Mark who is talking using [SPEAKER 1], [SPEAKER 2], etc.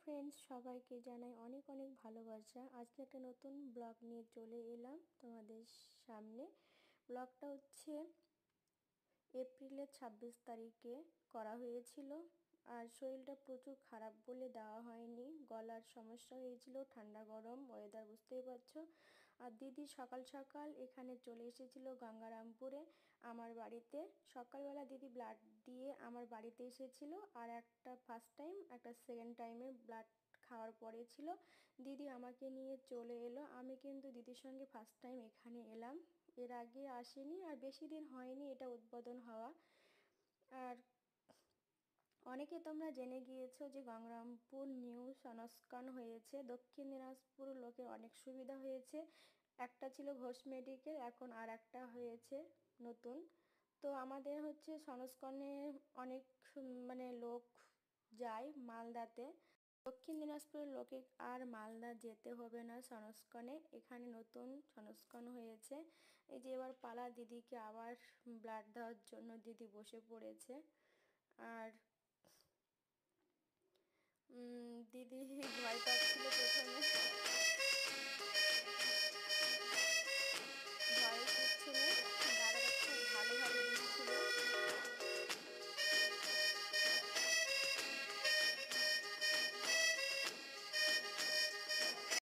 [SPEAKER 1] Friends, সবাইকে জানাই অনেক অনেক ভালোবাসা। আজকে একটা নতুন ব্লগ নিয়ে চলে এলাম তোমাদের সামনে। ব্লগটা হচ্ছে এপ্রিলের 26 তারিখে করা হয়েছিল। আর শরীরটা প্রচুর খারাপ বলে দেওয়া হয়নি, গলার সমস্যা হয়েছিল, ঠান্ডা গরম ওয়েদার বুঝতেই পারছো। আর দিদি সকাল সকাল এখানে চলে এসেছিল গঙ্গারামপুরে আমার বাড়িতে। সকালবেলা দিদি ব্লাড দিয়ে আমার বাড়িতে এসেছিল, আর একটা ফার্স্ট টাইম একটা সেকেন্ড টাইমে ব্লাড খাওয়ার পরে ছিল দিদি আমাকে নিয়ে চলে এলো। আমি কিন্তু দিদির সঙ্গে ফার্স্ট টাইম এখানে এলাম, এর আগে আসেনি, আর বেশি দিন হয়নি এটা উদ্বোধন হওয়া। আর অনেকে তোমরা জেনে গিয়েছো যে গঙ্গারামপুর নিউ সংস্কান হয়েছে, দক্ষিণ দিনাজপুর লোকের অনেক সুবিধা হয়েছে। একটা ছিল ঘোষ মেডিকেল, এখন আর একটা হয়েছে নতুন। তো আমাদের হচ্ছে সংস্করণে অনেক লোক যায় মালদাতে। দক্ষিণ দিনাজপুরের লোকে আর মালদা যেতে হবে না সংস্করণে, এখানে নতুন সংস্করণ হয়েছে। এই যে এবার পালা দিদিকে আবার ব্লাড দেওয়ার জন্য দিদি বসে পড়েছে। আর দিদি